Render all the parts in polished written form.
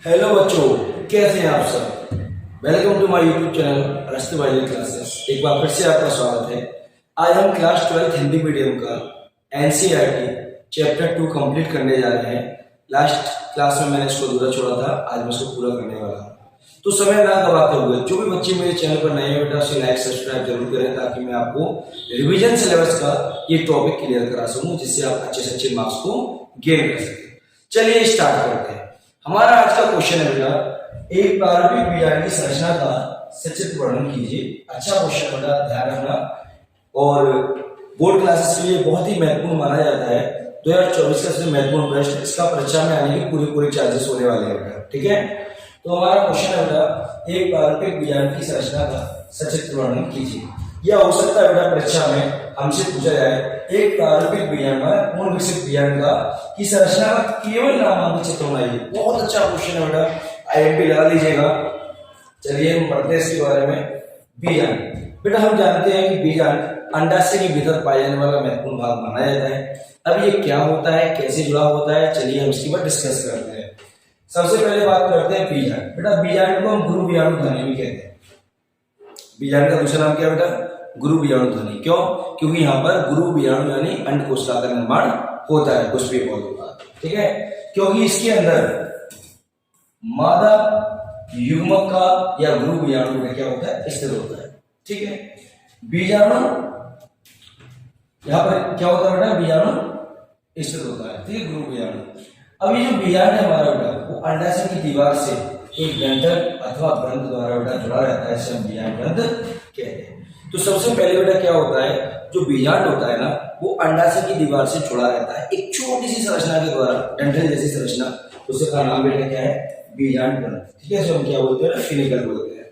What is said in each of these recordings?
Hello बच्चों, कैसे हैं आप सब। Welcome to my YouTube channel Arastu biology classes. एक बार फिर से आपका स्वागत है। आज हम क्लास 12 हिंदी मीडियम का एनसीईआरटी चैप्टर 2 कंप्लीट करने जा रहे हैं। लास्ट क्लास में मैंने इसको अधूरा छोड़ा था, आज मैं इसको पूरा करने वाला हूँ। तो समय ना गवाते हुए जो भी बच्चे मेरे चैनल पर नए हैं बेटा उसे लाइक सब्सक्राइब जरूर करें, ताकि मैं आपको रिवीजन सिलेबस का ये टॉपिक क्लियर करा सकूं, जिससे आप अच्छे से अच्छे मार्क्स को गेन कर सकें। चलिए स्टार्ट करते हैं। हमारा आज का क्वेश्चन है बेटा, एक प्रारंभिक बीजांड की संरचना का सचित्र वर्णन कीजिए। अच्छा क्वेश्चन बेटा, ध्यान रखना, और बोर्ड क्लासेस के लिए बहुत ही महत्वपूर्ण माना जाता है। 2024 का सबसे महत्वपूर्ण प्रश्न, इसका परीक्षा में आने के पूरे चार्जेस होने वाले हैं बेटा, ठीक है। तो हमारा क्वेश्चन है बेटा, एक प्रारंभिक बीजांड की संरचना का सचित्र वर्णन कीजिए। यह हो सकता है बेटा परीक्षा में हमसे पूछा जाए, एक प्रारंभिक बीजांड में पूर्ण विकसित बीजांड का की संरचना का केवल नामांकित चित्र बनाइए। बहुत अच्छा क्वेश्चन है बेटा, आईएमपी लगा लीजिएगा। चलिए हम पढ़ते हैं इसके बारे में। बीजांड बेटा, हम जानते हैं कि बीजांड अंडाशय के भीतर पाया जाने वाला महत्वपूर्ण भाग माना जाता है। अब ये क्या होता है, कैसे जुड़ा होता है, चलिए हम इसके बाद डिस्कस करते हैं। सबसे पहले बात करते हैं बीजांड। बेटा बीजांड को हम गुरु बीजाणु ध्वनि भी कहते हैं। बीजांड का दूसरा नाम क्या है बेटा? गुरु बीजाणु ध्वनि। क्यों? क्योंकि यहाँ पर गुरु बीजाणु यानी अंडकोशिका का निर्माण होता है पुष्पीय पौधों का, ठीक है। क्योंकि इसके अंदर मादा युग्मक का या गुरु बीजाणु में क्या होता है, स्थिर होता है, ठीक है। बीजाणु यहाँ पर क्या होता है बेटा? बीजाणु स्थिर होता है, ठीक है, गुरु बीजाणु। अब ये जो बीजांड है हमारा बेटा, वो अंडाशय की दीवार से एक डंठल अथवा ग्रंथ द्वारा बेटा जुड़ा रहता है, इसे हम बीजांड ग्रंथ कहते हैं। तो सबसे पहले बेटा क्या होता है, जो बीजांड होता है ना, वो अंडाशय की दीवार से जुड़ा रहता है एक छोटी सी संरचना के द्वारा, डंठल जैसी संरचना। उसका नाम बेटा क्या है? बीजांड ग्रंथ, ठीक है। हम क्या बोलते हैं? फिनिकल बोलते हैं।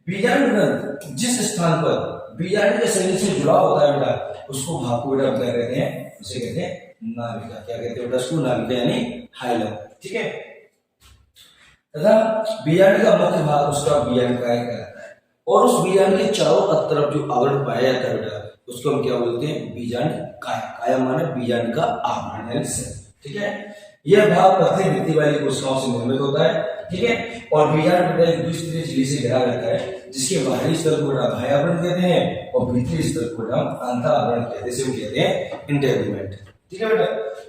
बीजांड ग्रंथ जिस स्थान पर बीजांड के शरीर से जुड़ा होता है बेटा, उसको भाग को बेटा क्या कहते हैं? उसे कहते हैं नाभिका। क्या कहते हैं बेटा? उसको नाभिका यानी हाइलम, ठीक है। तथा बीजांड का मुख्य भाग उसका बीजांड काय कहलाता है, और उस बीजांड के चारों तरफ जो आवरण पाया जाता है बेटा, उसको हम क्या बोलते हैं? बीजांड काय। काय माने बीजांड का आवरण यानी सेल, ठीक है। यह भाग पतली भित्ति वाली कोशिकाओं से निर्मित होता है, ठीक है। और बीजांड बेटा एक द्विस्तरीय झिल्ली से घिरा रहता है, जिसके बाहरी स्तर को बेटा बाह्य आवरण कहते हैं, और भीतरी स्तर को बेटा अंतर आवरण कहते हैं, इसे कहते हैं इंटेगुमेंट, ठीक है बेटा।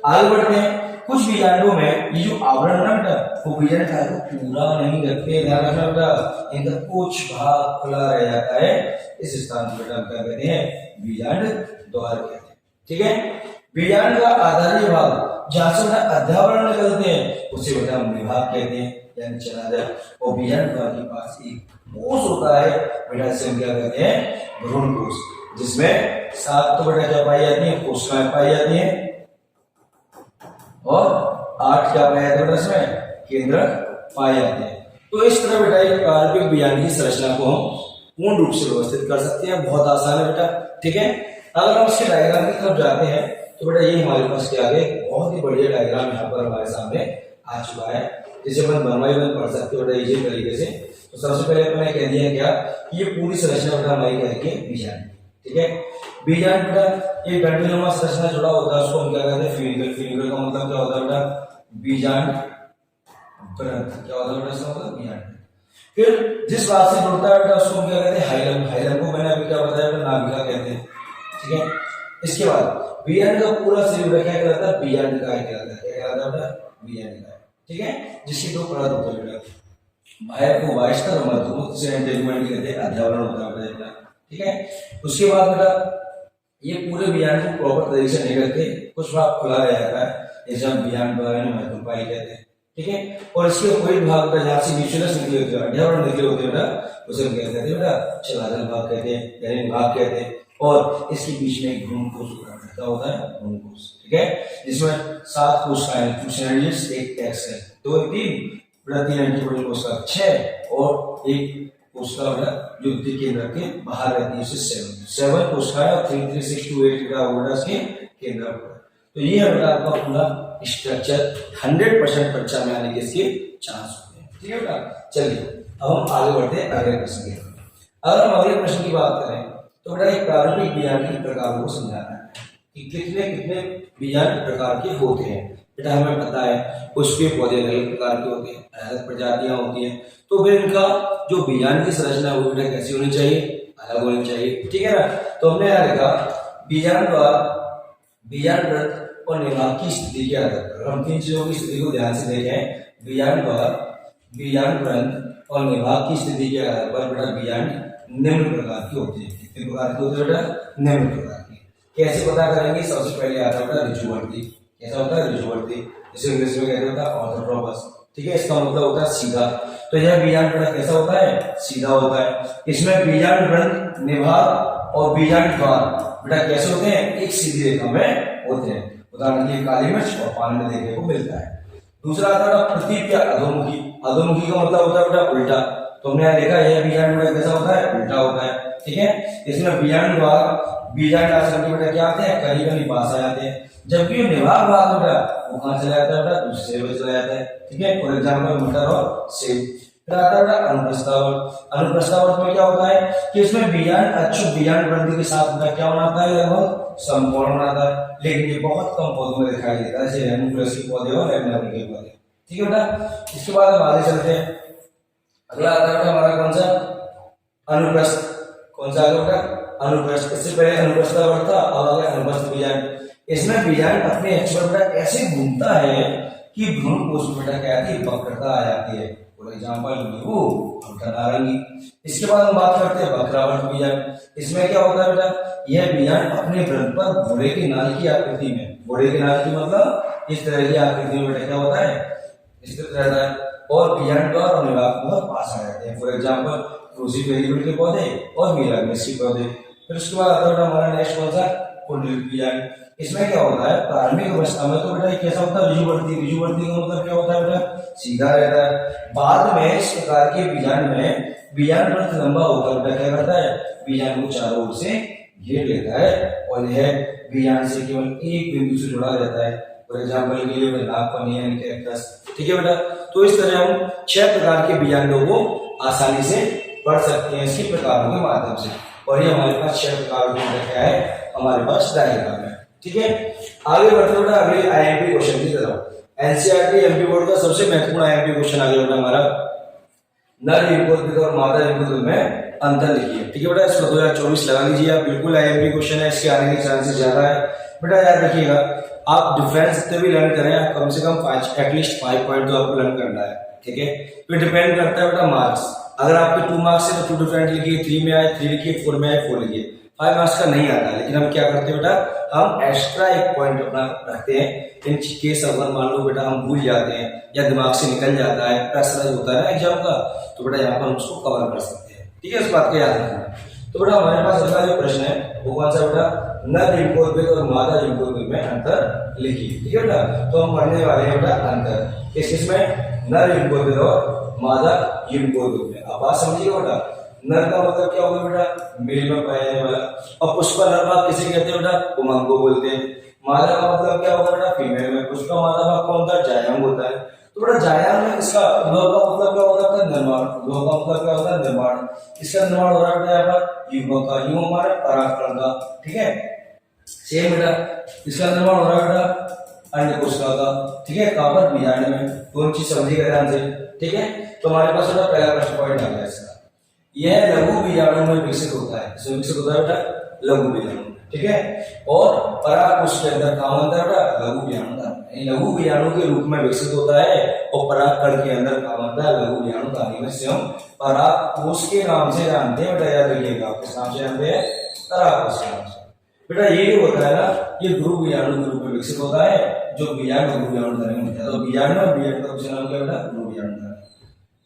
आगे बढ़ते हैं। कुछ बीजांडों में ये जो आवरण है बेटा, वो बीजांड काय को पूरा नहीं रखते, ध्यान रखना बेटा। इनका कुछ भाग खुला रह जाता है, इस स्थान को बेटा क्या कहते हैं? बीजांड द्वार कहते हैं, ठीक है। बीजांड का आधारी भाग जहां से बेटा अध्यावरण निकलते हैं, उसे बेटा हम निभाग कहते हैं, यानी चला जाए। और बीजांड द्वार के पास एक कोष होता है बेटा, इसे हम क्या कहते हैं? भ्रूण कोष, जिसमें 7 तो बेटा क्या पाई जाती है? कोशिकाएं पाई जाती हैं, और 8 क्या पाया जाता है? इसमें केंद्रक पाए जाते हैं। तो इस तरह बेटा एक प्रारंभिक बीजांड की संरचना को हम पूर्ण रूप से व्यवस्थित कर सकते हैं। बहुत आसान है बेटा, ठीक है। अगर हम इसके डायग्राम की तरफ जाते हैं तो बेटा ये हमारे पास क्या है? बहुत ही बढ़िया डायग्राम यहाँ पर हमारे सामने आ चुका है, जिसे अपन बनवाई पढ़ सकते हो बेटा इजी तरीके से। तो सबसे पहले मैंने कह दिया क्या, ये पूरी संरचना बेटा हमारी कहेंगे बीजांड, ठीक है। बीजांड बेटा एक डंठलनुमा संरचना जुड़ा होता है, उसको हम क्या कहते हैं? फिनिकल। फिनिकल का मतलब क्या होता है बेटा? बीजांड ग्रंथ। क्या होता है बेटा इसका मतलब? बीजांड। फिर जिस भाग से जुड़ता है बेटा, उसको हम क्या कहते हैं? हाइलम। हाइलम को मैंने अभी क्या बताया बेटा? नाभिका कहते हैं, ठीक है। इसके बाद बीजांड का पूरा शरीर क्या कहलाता है? बीजांड काय कहलाता है। क्या कहलाता है बेटा? बीजांड काय, ठीक है। जिसकी 2 परत होती है बेटा, बाह्य को वायस्तर और मध्य को जिसे इंटेगुमेंट कहते हैं, अध्यावरण होता है बेटा, ठीक है। उसके बाद बेटा ये पूरे बीजांड को प्रॉपर तरीके से नहीं रखते, कुछ भाग खुला रह जाता है, इसे हम बीजांड महत्वपाई कहते हैं, ठीक है। और इसके कोई भाग बेटा जहां से न्यूक्लियस निकले होते हैं, अध्यावरण निकले होते हैं बेटा, उसे हम क्या कहते हैं बेटा? चलादल भाग कहते हैं, यानी भाग कहते हैं। और इसके बीच में एक भ्रूण कोष होता है, भ्रूण कोष, ठीक है, जिसमें 7 कोशिकाएं, 2 सेंट्रोइड्स, एक एक्स है, 2 3 बेटा 3 एंटीबॉडी कोशिका 6, और एक कोशिका बेटा जो द्वितीय केंद्र के बाहर रहती है, उसे 7 कोशिकाएं, और 3 3 6 2 8 बेटा इसके केंद्र पर। तो ये है बेटा आपका पूरा स्ट्रक्चर। 100% परीक्षा में आने के इसके चांस होते हैं, ठीक है बेटा। चलिए अब हम आगे बढ़ते हैं अगले प्रश्न की तरफ। अगर हम अगले प्रश्न की बात करें तो बेटा एक प्रारंभिक बीजांड के प्रकारों को समझाना है कि कितने कितने बीजांड प्रकार के होते हैं। बेटा हमें पता है पुष्पीय पौधे अलग प्रकार के होते हैं, अलग प्रजातियां होती हैं, तो फिर इनका जो बीजांड की संरचना है वो बेटा कैसी होनी चाहिए, अलग होनी चाहिए, ठीक है ना। तो हमने यहाँ लिखा बीजांड द्वार, बीजांड व्रत और निवाहक की स्थिति के आधार पर, हम तीन चीजों की स्थिति को ध्यान से देखें, बीजांड द्वार, बीजांड व्रत और निवाहक की स्थिति के आधार पर बेटा बीजांड निम्न प्रकार की होती है। कितने प्रकार की होती है बेटा, निम्न प्रकार की। कैसे पता करेंगे, सबसे पहले आता है बेटा ऋजुवर्ती। कैसा होता है, ऋजुवर्ती, जिसे इंग्लिश में कहते हैं ऑर्थोट्रोपस, ठीक है, इसका मतलब होता है सीधा। तो यह बीजांड बेटा कैसा होता है, सीधा होता है। इसमें बीजांड व्रत, निवाहक और बीजांड द्वार बेटा कैसे होते हैं, एक सीधी रेखा में होते हैं। उदाहरण के लिए काली मिर्च और पान में देखने को मिलता है। दूसरा आता है प्रतीप या अधोमुखी। अधोमुखी का मतलब होता है बेटा उल्टा। तो हमने यहाँ देखा यह बीजांड बेटा कैसा होता है, उल्टा होता है, ठीक है। इसमें बीजांड द्वार, बीजांड आसन के बेटा क्या आते हैं, करीब करीब पास आ जाते हैं, जबकि निवाहक भाग बेटा वो कहाँ चला जाता है बेटा, दूसरे में चला जाता है, ठीक है। फॉर एग्जाम्पल मटर और सेब। फिर आता है बेटा अनुप्रस्तावर्त। अनुप्रस्तावर्त में क्या होता है कि इसमें बीजांड अक्षुत बीजांड वृद्धि के साथ बेटा क्या बनाता है, लगभग संपूर्ण बनाता है, लेकिन ये बहुत कम पौधों में दिखाई देता है, जैसे रेमोफिलस के पौधे और एमनामी के पौधे, ठीक है बेटा। इसके बाद हम आगे चलते हैं। अगला आता है बेटा हमारा कौन सा, अनुप्रस्थ। कौन सा आगे बेटा, अनुप्रस्थ। इससे पहले अनुप्रस्तावर्त था, अब आ गया अनुप्रस्थ बीजांड। इसमें बीजांड अपने अक्ष पर बेटा ऐसे घूमता है कि भ्रूण कोश बेटा क्या आती है, वक्रता आ जाती है। फॉर एग्जाम्पल नींबू, हल्का नारंगी। इसके बाद हम बात करते हैं वक्रावर्त बीजांड। इसमें क्या होता है बेटा, यह बीजांड अपने व्रत पर घोड़े के नाल की आकृति में, घोड़े के नाल की मतलब इस तरह की आकृति में बेटा क्या होता है, स्थित रहता है, और बीजांड द्वार और निवाहक बहुत पास आ जाते हैं। फॉर एग्जाम्पल क्रूसीफेरियल के पौधे और मीराग्नेस के पौधे। फिर उसके बाद आता है हमारा नेक्स्ट कौन सा, कुंडलिक बीजांड। इसमें क्या होता है, प्रारंभिक अवस्था में तो बेटा कैसा होता है, ऋजुवर्ती। ऋजुवर्ती का मतलब क्या होता है बेटा, सीधा रहता है। बाद में इस प्रकार के बीजांड में बीजांड व्रत लंबा होकर बेटा क्या करता है, बीजांड को चारों ओर से घेर लेता है और यह बीजांड से केवल एक बिंदु से जुड़ा रहता है। फॉर एग्जाम्पल के लिए नागफनी यानी कैक्टस, ठीक है बेटा। तो इस तरह हम 6 प्रकार के बीजांडों को आसानी से पढ़ सकते हैं इसी प्रकारों के माध्यम से, और ये हमारे पास 6 प्रकारों की क्या है, हमारे पास डायग्राम है, ठीक है। आगे बढ़ते बेटा अगले आईएमपी क्वेश्चन की तरफ। एनसीईआरटी एमपी बोर्ड का सबसे महत्वपूर्ण आईएमपी क्वेश्चन आगे बेटा हमारा, नर लिंगोद्भिद और मादा लिंगोद्भिद में अंतर लिखिए, ठीक है बेटा। इसको 2024 लगा लीजिए आप, बिल्कुल आईएमपी क्वेश्चन है, इसके आने के चांसेस ज्यादा है बेटा। याद रखिएगा आप डिफरेंस जितने भी लर्न करें, आप कम से कम 5 एटलीस्ट 5 पॉइंट तो आपको लर्न करना है, ठीक है। तो डिपेंड करता है बेटा मार्क्स। अगर आपके 2 मार्क्स है तो 2 डिफरेंट लिखिए, 3 में आए 3 लिखिए, 4 में आए 4 लिखिए। 5 मार्क्स का नहीं आता है, लेकिन हम क्या करते हैं बेटा, हम एक्स्ट्रा 1 पॉइंट अपना रखते हैं इन केस अगर मान लो बेटा हम भूल जाते हैं या दिमाग से निकल जाता है, प्रेशराइज होता है ना एग्जाम का, तो बेटा यहाँ पर हम उसको कवर कर सकते हैं, ठीक है। इस बात का याद रखना। तो बेटा हमारे पास अगला जो प्रश्न है वो कौन सा बेटा, नर लिंगोद्भिद और मादा लिंगोद्भिद में अंतर लिखिए, ठीक है बेटा। तो हम पढ़ने वाले हैं बेटा अंतर किसमें, नर लिंगोद्भिद और मादा लिंगोद्भिद में। अब बात समझिएगा बेटा, नर का मतलब क्या होगा बेटा, मेल में पाया जाने वाला, और पुष्प नर भाग किसे कहते हैं बेटा, पुमांग को बोलते हैं। मादा का मतलब क्या होगा बेटा, फीमेल में। पुष्प का मादा भाग कौन होता है, जायांग होता है। तो बेटा जायांग में इसका उद्भव का मतलब क्या होता है, निर्माण। उद्भव का मतलब क्या होता है, निर्माण। इसका निर्माण हो रहा है बेटा यहाँ पर युग्मक का, युग्मक हमारे परागकण का, ठीक है। सेम बेटा इसका निर्माण हो रहा है बेटा अंडकोशिका का, ठीक है, कहाँ बीजांड में। दोनों चीज समझिएगा ध्यान से, ठीक है। तो हमारे पास बेटा पहला प्रश्न पॉइंट आ गया इसका, यह लघु बीजाणु में विकसित होता है। इसमें विकसित होता है बेटा लघु बीजाणु, ठीक है। और परागकोश के अंदर कहाँ बनता है बेटा, लघु बीजाणु का, लघु बीजाणु के रूप में विकसित होता है। और परागकण के अंदर कहाँ बनता है, लघु बीजाणु धानी में। से हम परागकोश के नाम से जानते हैं बेटा, याद रखिएगा, किस नाम से जानते हैं, परागकोश के नाम से। बेटा ये जो होता है ना, ये ध्रुव बीजाणु के रूप में विकसित होता है, जो बीजाणु ध्रुव बीजाणु धानी होता है। तो बीजाणु और बीजाणु का दूसरा नाम क्या बेटा, ध्रुव बीजाणु धानी।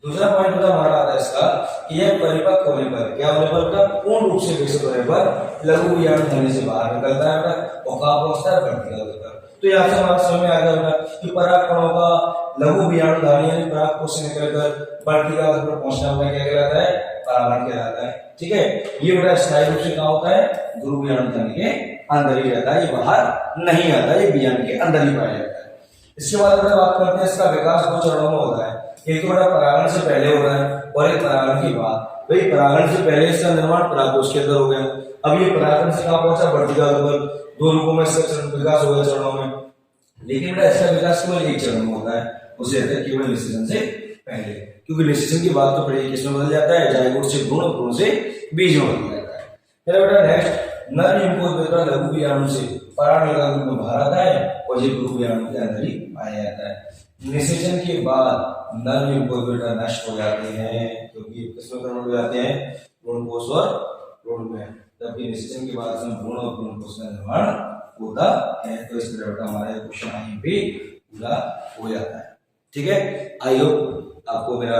दूसरा पॉइंट बेटा हमारा आता है इसका कि यह परिपक्व होने पर, क्या होने पर बेटा, पूर्ण रूप से विकसित होने पर लघु बीजाणु धानी से बाहर निकलता है बेटा, और कहाँ पहुंचता है, वर्टिकल होता है। तो यहाँ से हमारे समझ में आ गया बेटा कि परागकणों का लघु बीजाणु धानी यानी परागकोश से निकलकर वर्टिकल पर पहुंचना हुआ क्या कहलाता है, परागण कहलाता है, ठीक है। ये बेटा स्थायी रूप से कहाँ होता है, ध्रुव बीजाणु धानी के अंदर ही रहता है, ये बाहर नहीं आता, ये बीजाणु के अंदर ही पाया जाता है। इसके बाद बेटा बात करते हैं इसका विकास 2 चरणों में होता है। एक तो बेटा परागण से पहले हो रहा है और एक परागण के बाद। भाई परागण से पहले इसका निर्माण परागकोश के अंदर हो गया, अब ये परागण से कहाँ पहुंचा, वर्टिकल पर। 2 रूपों में इसका विकास हो गया चरणों में। लेकिन बेटा इसका विकास केवल एक चरण में होता है, उसे कहते हैं केवल निषेचन से पहले, क्योंकि निषेचन की बात तो पहले किसमें बदल जाता है, जायगोट से भ्रूण, भ्रूण से बीज में बदल जाता है। फिर बेटा नेक्स्ट, नर युग्मक लघु विषाणु से परागण में बाहर आता है और ये गुरु विषाणु के अंदर ही पाया जाता है। निषेचन के बाद नर युग्मक बेटा नष्ट हो जाते हैं, क्योंकि किसमें कन्वर्ट हो जाते हैं, भ्रूण कोष और भ्रूण में, जबकि निषेचन के बाद भ्रूण और भ्रूण कोष का निर्माण होता है। तो इस तरह बेटा हमारा क्वेश्चन यहीं पे पूरा हो जाता है। ठीक है, आई होप आपको मेरा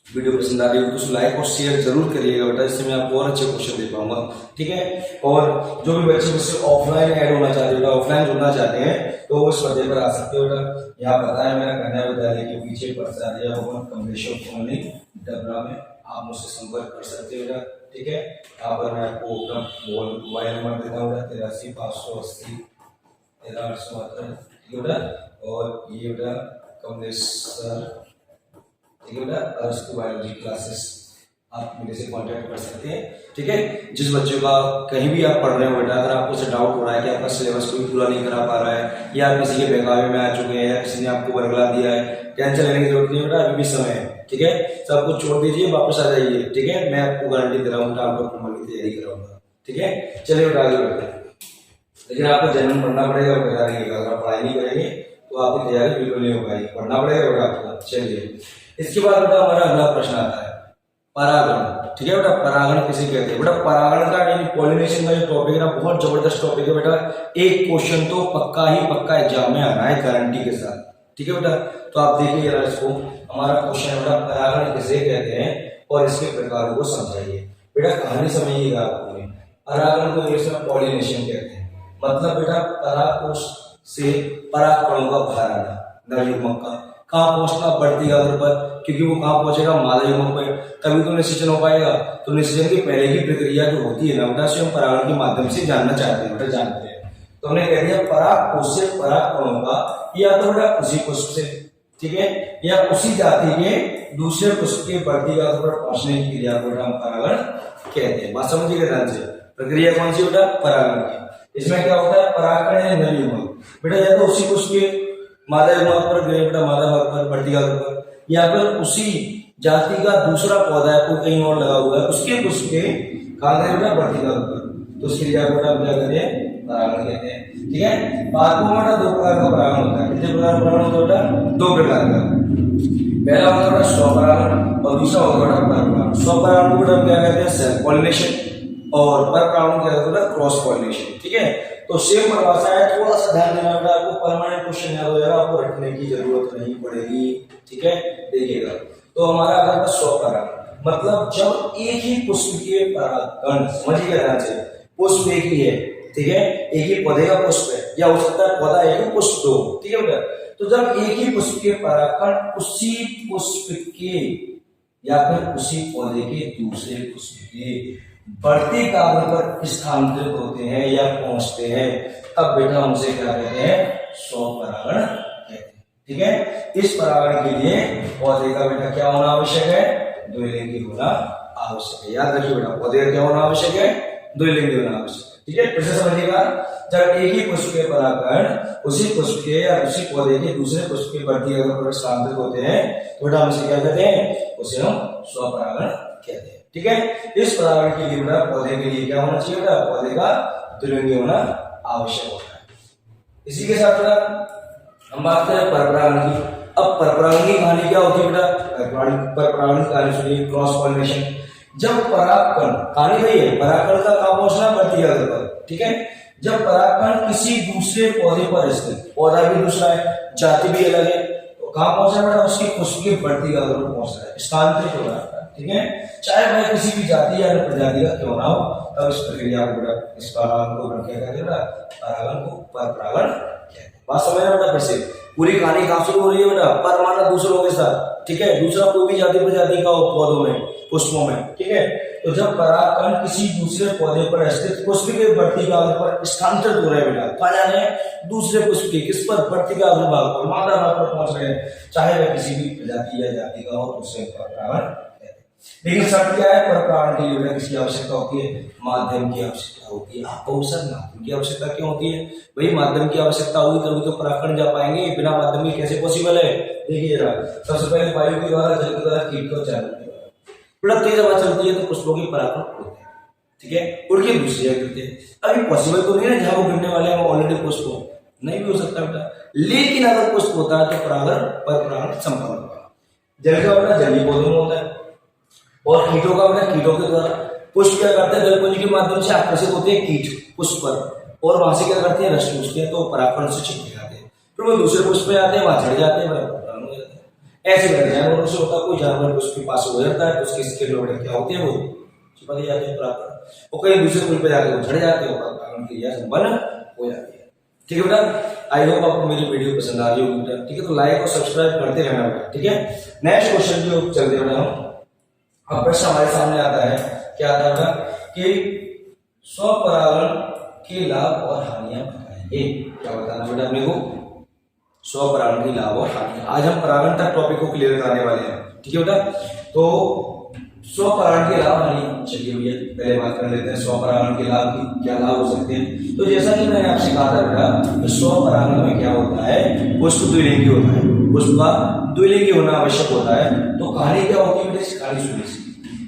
वीडियो पसंद आ रही है तो लाइक और शेयर जरूर करिएगा बेटा, इससे मैं आपको और अच्छे क्वेश्चन दे पाऊंगा। ठीक है, और जो भी बच्चे मुझसे ऑफलाइन ऐड होना चाहते हैं, ऑफलाइन जुड़ना चाहते हैं, तो उस पते पर आ सकते हो बेटा। यहाँ पता है मेरा कन्या विद्यालय के पीछे प्रचार्य भवन कमलेश्वर कॉलोनी डबरा में, आप मुझसे संपर्क कर सकते हो बेटा। ठीक है, यहाँ पर मैं आपको अपना मोबाइल नंबर देता हूँ 83 580 1378, ठीक है बेटा। और ये बेटा कमलेश्वर, ठीक है बेटा, अरस्तु बायोलॉजी क्लासेस, आप मेरे से कांटेक्ट कर सकते हैं। ठीक है, जिस बच्चे का कहीं भी आप पढ़ रहे हो बेटा, अगर आपको से डाउट हो रहा है कि आपका सिलेबस कोई पूरा नहीं करा पा रहा है, या किसी के बहकावे में आ चुके हैं, या किसी ने आपको बरगला दिया है, टेंशन लेने की जरूरत नहीं है बेटा, अभी भी समय है। ठीक है, सब कुछ छोड़ दीजिए, वापस आ जाइए। ठीक है, मैं आपको गारंटी दे रहा हूँ टाल पर की तैयारी कराऊंगा। ठीक है, चलिए बेटा आगे बढ़ते हैं। लेकिन आपको जनरल पढ़ना पड़ेगा बेटा, अगर आप पढ़ाई नहीं करेंगे तो आपकी तैयारी बिल्कुल नहीं हो पाएगी, पढ़ना पड़ेगा बेटा आपको। चलिए, इसके बाद बेटा हमारा अगला प्रश्न आता है परागण। ठीक है बेटा, परागण किसे कहते हैं बेटा? परागण का यानी पॉलिनेशन का जो टॉपिक है ना, बहुत जबरदस्त टॉपिक है बेटा। एक क्वेश्चन तो पक्का ही पक्का एग्जाम में आना है गारंटी के साथ। ठीक है बेटा, तो आप देखिए जरा इसको, हमारा क्वेश्चन बेटा परागण किसे कहते हैं और इसके प्रकारों को समझाइए। बेटा कहानी समझिएगा आपको। परागण को इंग्लिश में पॉलिनेशन कहते हैं, मतलब बेटा परागकोश से परागकणों का बाहर आना, नर युग्मक का कहाँ पहुंचना, बढ़ती गागर पर, क्योंकि वो कहाँ पहुंचेगा, मादा युग्मक पर, तभी तो निषेचन हो पाएगा। तो निषेचन की पहले की प्रक्रिया जो होती है ना बेटा, से हम परागण के माध्यम से जानना चाहते हैं बेटा, जानते हैं। तो हमने कह दिया परागकोश से परागकणों का, या तो बेटा उसी पुष्प से, ठीक है, या उसी जाति के दूसरे पुष्प के बढ़ती गागर पर पहुंचने की क्रिया को बेटा हम परागण कहते हैं। बात समझिएगा ध्यान से, प्रक्रिया कौन सी बेटा, परागण की। इसमें क्या होता है, परागकण है नर युग्मक बेटा, या तो उसी पुष्प के मादा युग्मक पर गए बेटा, मादा भाग पर, बढ़ती गागर पर, या फिर उसी जाति का दूसरा पौधा है कोई कहीं और लगा हुआ है, उसके पुष्प के कहा गए बेटा, बढ़ती गागर पर, तो उसकी क्रिया को बेटा क्या कहते हैं, परागण कहते हैं। ठीक है, बात को बेटा दो प्रकार का परागण होता है। कितने प्रकार का परागण होता है बेटा? दो प्रकार का। पहला होता है बेटा स्वपरागण और दूसरा होता है बेटा परपरागण। स्वपरागण को बेटा क्या कहते हैं, सेल्फ पॉलिनेशन, और परपरागण क्या कहते हैं, क्रॉस पॉलिनेशन। ठीक है, तो सेम परिभाषा है, थोड़ा सा ध्यान देना बेटा, आपको परमानेंट क्वेश्चन याद हो जाएगा, आपको रटने की जरूरत नहीं पड़ेगी। ठीक है, देखिएगा। तो हमारा अगर स्वपरागण मतलब जब एक ही पुष्प के परागकण, समझिएगा ध्यान से, पुष्प एक ही है, ठीक है, एक ही पौधे का पुष्प है, या हो सकता है पौधा एक ही पुष्प दो, ठीक है बेटा। तो जब एक ही पुष्प के परागकण उसी पुष्प के या फिर उसी पौधे के दूसरे पुष्प के बढ़ती गागर पर स्थानांतरित होते हैं या पहुंचते हैं, तब बेटा हमसे क्या कहते हैं, स्वपरागण कहते हैं। ठीक है, इस परागण के लिए पौधे का बेटा क्या होना आवश्यक है, द्विलिंगी होना आवश्यक है। याद रखिए बेटा, पौधे का क्या होना आवश्यक है, द्विलिंगी होना आवश्यक है। ठीक है, फिर से समझिएगा, जब एक ही पुष्प के परागकण उसी पुष्प के या उसी पौधे के दूसरे पुष्प के बढ़ती गागर पर स्थानांतरित होते हैं, तो बेटा हमसे क्या कहते हैं, उसे हम स्वपरागण कहते हैं। ठीक है, इस परागण के लिए बेटा पौधे के लिए क्या होना चाहिए बेटा, पौधे का द्विलिंगी होना आवश्यक होता है। इसी के साथ बेटा हम बात करें परपरागण की। अब परपरागण की कहानी क्या होती है बेटा, परपरागण की कहानी सुनिए, क्रॉस पॉलिनेशन। जब परागकण, कहानी वही है, परागकण का कहां पहुंचना, बढ़ती गागर पर। ठीक है, जब परागकण किसी दूसरे पौधे पर स्थित, पौधा भी दूसरा है, जाति भी अलग है, तो कहां पहुंचा बेटा, उसकी पुष्प की बढ़ती गागर पर पहुंच रहा है, स्थानांतरित हो रहा है। ठीक है, चाहे वह किसी भी जाति या प्रजाति का क्यों ना हो, तब इस प्रक्रिया को बेटा, इस परागण को क्या कहते हैं बेटा, परागण को परपरागण कहते हैं। बात समझ रहे बेटा? फिर से पूरी कहानी कहां शुरू हो रही है बेटा, पर माना दूसरों के साथ। ठीक है, दूसरा कोई भी जाति प्रजाति का हो, पौधों में, पुष्पों में। ठीक है, तो जब परागकण किसी दूसरे पौधे पर स्थित पुष्प के बढ़ती गागर पर स्थानांतरित हो रहे हैं बेटा, कहा जा रहे हैं दूसरे पुष्प के, किस पर, बढ़ती गागर भाग पर, मादा भाग पर पहुंच रहे हैं, चाहे वह किसी भी प्रजाति या जाति का हो, तो उसे परपरागण कहते हैं। लेकिन शर्त क्या है, पर प्राण के लिए बेटा किसकी आवश्यकता होती है, माध्यम की आवश्यकता होती है। आप कहो सर माध्यम की आवश्यकता क्यों होती है, भाई माध्यम की आवश्यकता होगी तभी तो परागकण जा पाएंगे, बिना माध्यम के कैसे पॉसिबल है। देखिए जरा, सबसे पहले वायु के द्वारा, जल के द्वारा, कीट और चारों के द्वारा बड़ा तेज हवा चलती है तो पुष्पों की परागकण होते हैं, ठीक है, उड़ के दूसरी जगह गिरते हैं। अभी पॉसिबल तो नहीं है जहां वो गिरने वाले हैं वो ऑलरेडी पुष्प हो, नहीं भी हो सकता बेटा, लेकिन अगर पुष्प होता है तो परागण पर परागण संपन्न होगा। जल का बेटा जलीय पौधों में होता है, और कीटों का बेटा कीटों के द्वारा। पुष्प क्या करते हैं, जलपुंज के माध्यम से आकर्षित होते हैं कीट पुष्प पर, और वहां से क्या करते हैं, रस चूसते हैं तो परागकण से चिपक जाते हैं, फिर वो दूसरे पुष्प पे आते हैं, वहां चढ़ जाते हैं, परागण हो जाता है। ऐसे करते हैं जानवरों से होता है, कोई जानवर पुष्प के पास हो जाता है तो उसके स्किन में क्या होते हैं, वो चिपक जाते हैं परागकण, और कहीं दूसरे पुष्प पे जाकर वो चढ़ जाते हैं, परागण क्रिया संपन्न हो जाती है। ठीक है बेटा, आई होप आपको मेरी वीडियो पसंद आ रही होगी बेटा, ठीक है, तो लाइक और सब्सक्राइब करते रहना बेटा, ठीक है। नेक्स्ट क्वेश्चन जो चलते बेटा हम, अब प्रश्न हमारे सामने आता है, क्या आता है कि स्वपरागण के लाभ और हानियां बताइए। क्या बताना बेटा अपने को, स्वपरागण के लाभ और हानियां। आज हम परागण तक टॉपिक को क्लियर कराने वाले हैं, ठीक है बेटा। तो स्वपरागण के लाभ हानि, चलिए भैया पहले बात कर लेते हैं स्वपरागण के लाभ की, क्या लाभ हो सकते हैं। तो जैसा कि मैंने आपसे कहा था बेटा, स्वपरागण में क्या होता है, पुष्प द्विलिंगी होता है, पुष्प का द्विलिंगी होना आवश्यक होता है। तो कहानी क्या होती है बेटा, कहानी सुनिए,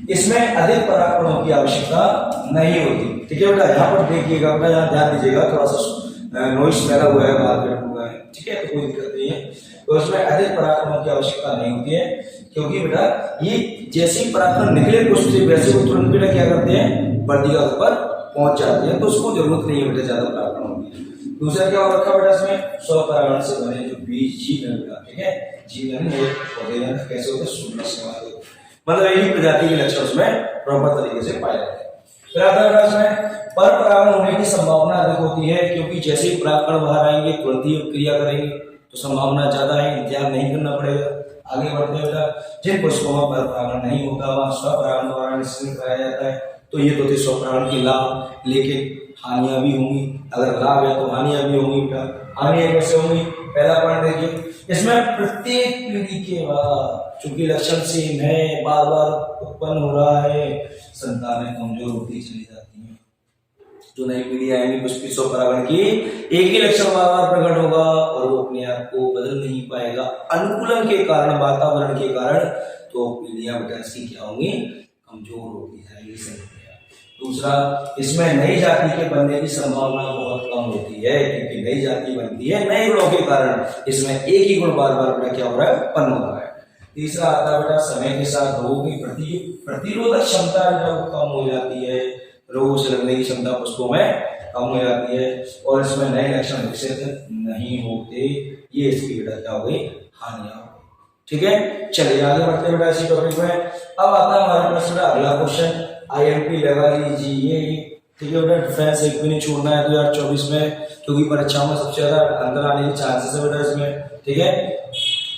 इसमें अधिक परागकणों की आवश्यकता नहीं होती, ठीक है बेटा। यहाँ पर देखिएगा बेटा, यहाँ ध्यान दीजिएगा, थोड़ा सा नॉइस फैला हुआ है, बाहर हुआ है, ठीक है, तो कोई दिक्कत नहीं है। तो इसमें अधिक परागकणों की आवश्यकता नहीं होती है, क्योंकि बेटा ये जैसे ही परागकण निकले पुष्प से वैसे वो तुरंत बेटा क्या करते हैं, वर्तिका पर पहुंच जाते हैं, तो उसको जरूरत नहीं है बेटा ज्यादा परागकणों की। दूसरा क्या हो रखा बेटा, इसमें स्वपरागण से बने जो बीज जीव है बेटा, ठीक है, जीव यानी पौधे कैसे होते हैं, शून्य समाज, मतलब यही प्रजाति के लक्षण उसमें प्रॉपर तरीके से पाए जाते हैं। फिर आता है इसमें पर परागण होने की संभावना अधिक होती है, क्योंकि जैसे ही परागकण बाहर आएंगे तुरंत ही क्रिया करेंगे, तो संभावना ज्यादा है, इंतजार नहीं करना पड़ेगा। आगे बढ़ते हैं बेटा, जिन पुष्पों में पर परागण नहीं होता वहां स्वपरागण द्वारा निश्चित कराया जाता है। तो ये तो थे स्वपरागण के लाभ, लेकिन हानियां भी होंगी। अगर लाभ है तो हानियां भी होंगी बेटा। हानियां कैसे होंगी, पहला पॉइंट देखिए, इसमें प्रत्येक पीढ़ी के बाद चूंकि लक्षण सेम है, बार बार उत्पन्न हो रहा है, संतानें कमजोर होती चली जाती हैं। जो नई पीढ़ी आएगी पुष्पी स्वपरागण की, एक ही लक्षण बार बार प्रकट होगा और वो अपने आप को बदल नहीं पाएगा अनुकूलन के कारण, वातावरण के कारण, तो पीढ़ियां बेटा इसकी क्या होंगी, कमजोर होती जाएगी। दूसरा, इसमें नई जाति के बनने की संभावना बहुत कम होती है, क्योंकि नई जाति बनती है नए गुणों के कारण, इसमें एक ही गुण बार बार बेटा क्या हो रहा है, उत्पन्न हो रहा है। तीसरा आता है बेटा, समय के साथ रोगों की प्रतिरोधक क्षमता जब कम हो जाती है, रोगों से लड़ने की क्षमता पुष्पों में कम हो जाती है, और इसमें नए लक्षण विकसित नहीं होते। ये इसकी बेटा क्या हो गई, हानियां हो गई। ठीक है, चलिए आगे बढ़ते हैं बेटा इसी टॉपिक में। अब आता है हमारे पास बेटा अगला क्वेश्चन, IMP लगा लीजिए। ठीक है बेटा, डिफेंस एक भी नहीं छोड़ना है 2024 में, क्योंकि परीक्षा में सबसे ज्यादा अंदर आने के चांसेस है बेटा इसमें। ठीक है,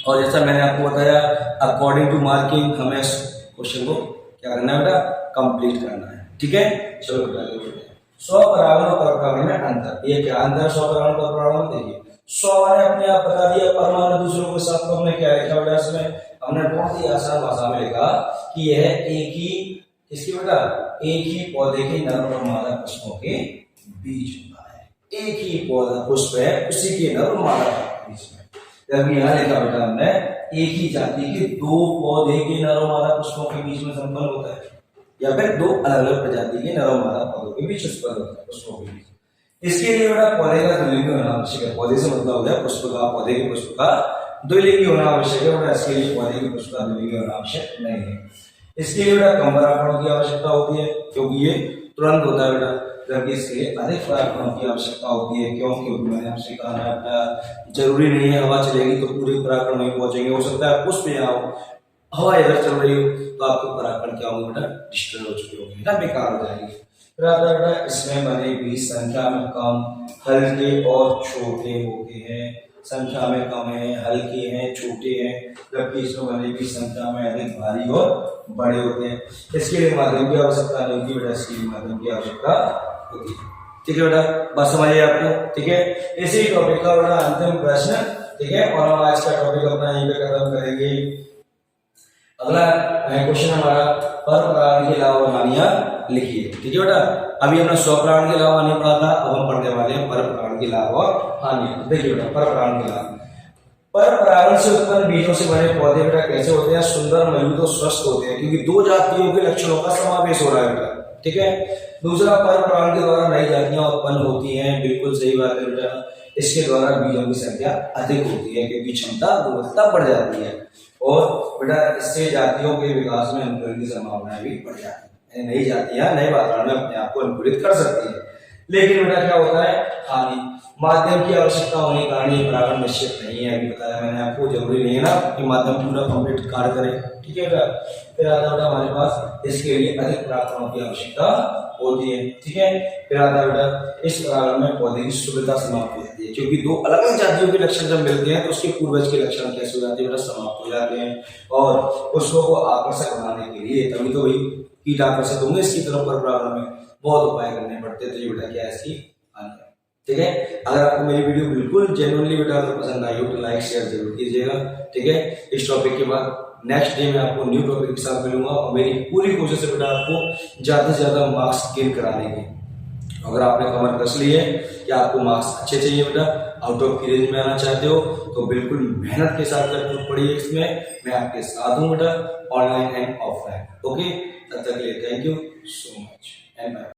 और जैसा मैंने आपको बताया, अकॉर्डिंग टू मार्किंग हमें इस क्वेश्चन को क्या करना है बेटा, कंप्लीट करना है। ठीक है, चलो बेटा स्वपरागण और परपरागण में अंतर। ये क्या अंतर स्वपरागण और परपरागण, देखिए स्व ने अपने आप बता दिया, परमाणु दूसरों के साथ, तो हमने क्या लिखा बेटा इसमें, हमने बहुत ही आसान भाषा में लिखा कि यह एक ही इसकी बेटा एक ही पौधे के नर और मादा पुष्पों के बीच होता है। एक ही पौधा पुष्प है, उसी के नर और मादा के बीच में। जब यहाँ लिखा बेटा हमने एक ही जाति के दो पौधे के नर और मादा पुष्पों के बीच में संपन्न होता है, या फिर दो अलग अलग प्रजाति के नर और मादा पौधों के बीच उत्पन्न होता है, पुष्पों के बीच। इसके लिए बेटा पौधे का द्विलिंगी होना आवश्यक है। पौधे से मतलब हो गया पुष्प का, पौधे के पुष्प का द्विलिंगी होना आवश्यक है बेटा। इसके लिए पौधे के पुष्प का द्विलिंगी होना आवश्यक नहीं है। इसके लिए बेटा कम परागकणों की आवश्यकता होती है, क्योंकि ये तुरंत होता है बेटा, जबकि इसके लिए अधिक परागकणों की आवश्यकता होती है। क्यों, क्योंकि मैंने आपसे कहा है बेटा, जरूरी नहीं है हवा चलेगी तो पूरे परागकण नहीं पहुंचेंगे। हो सकता है पुष्प यहाँ हो, हवा इधर चल रही हो, तो आपके परागकण क्या होंगे बेटा, डिस्टर्ब हो चुके होंगे बेटा, बेकार हो जाएंगे। फिर आता है बेटा, इसमें बने बीज संख्या में कम, हल्के और छोटे होते हैं। संख्या में कम है, हल्के हैं, छोटे हैं, जबकि इसमें बने बीज संख्या में अधिक भारी और बड़े होते हैं। इसके लिए माध्यम की आवश्यकता नहीं होती बेटा, इसके लिए माध्यम की आवश्यकता होती है। ठीक है बेटा, बात समझिए आपको। ठीक है, इसी टॉपिक का बेटा अंतिम प्रश्न। ठीक है, और हम आज का टॉपिक अपना यहीं पे खत्म करेंगे। अगला क्वेश्चन हमारा, पर परागण के अलावा हानियां लिखिए। ठीक है बेटा, अभी हमने स्वपरागण के अलावा हानि पढ़ा था, अब हम पढ़ने वाले हैं पर परागण के अलावा हानियां। देखिए बेटा, पर परागण के अलावा, पर परागण से उत्पन्न बीजों से बने पौधे बेटा कैसे होते हैं? सुंदर, मजबूत और स्वस्थ होते हैं, क्योंकि दो जातियों के लक्षणों का समावेश हो रहा है बेटा। ठीक है। दूसरा, पर परागण के द्वारा नई जातियां उत्पन्न होती हैं। बिल्कुल सही बात है बेटा, इसके द्वारा बीजों की संख्या अधिक होती है, क्योंकि क्षमता, गुणवत्ता बढ़ जाती है, और बेटा इससे जातियों के विकास में अनुकूलन की संभावना भी बढ़ जाती है। नई जातियां नए वातावरण में अपने आप को अनुकूलित कर सकती है। लेकिन बेटा क्या होता है? हानि, माध्यम की आवश्यकता होने के कारण ये परागण निश्चित नहीं है। अभी बताया मैंने आपको, जरूरी नहीं है ना कि माध्यम पूरा कंप्लीट कार्य करे। ठीक है बेटा, फिर आता बेटा हमारे पास इसके लिए अधिक परागणों की आवश्यकता होती है। ठीक है। फिर आता बेटा इस परागण में पौधे की सुविधा समाप्त हो जाती है, क्योंकि दो अलग अलग जातियों के लक्षण जब मिलते हैं तो उसके पूर्वज के लक्षण कैसे हो जाते हैं बेटा? समाप्त हो जाते हैं। और पुष्पों को आकर्षक बनाने के लिए, तभी तो भाई कीट आकर्षित होंगे इसकी तरफ, पर परागण में बहुत उपाय करने पड़ते हैं। तो ये बेटा क्या है? इसकी हानि। ठीक है। अगर आपको मेरी वीडियो बिल्कुल जेन्युइनली बेटा अगर पसंद आई हो तो लाइक शेयर जरूर कीजिएगा। ठीक है। इस टॉपिक के बाद नेक्स्ट डे में आपको न्यू टॉपिक के साथ मिलूंगा, और मेरी पूरी कोशिश है बेटा आपको ज्यादा से ज्यादा मार्क्स गेन कराने की। अगर आपने कमर कस ली है कि आपको मार्क्स अच्छे चाहिए बेटा, आउट ऑफ की रेंज में आना चाहते हो, तो बिल्कुल मेहनत के साथ कर पढ़िए। इसमें मैं आपके साथ हूँ बेटा, ऑनलाइन एंड ऑफलाइन। ओके, तब तक के लिए thank you so much and bye.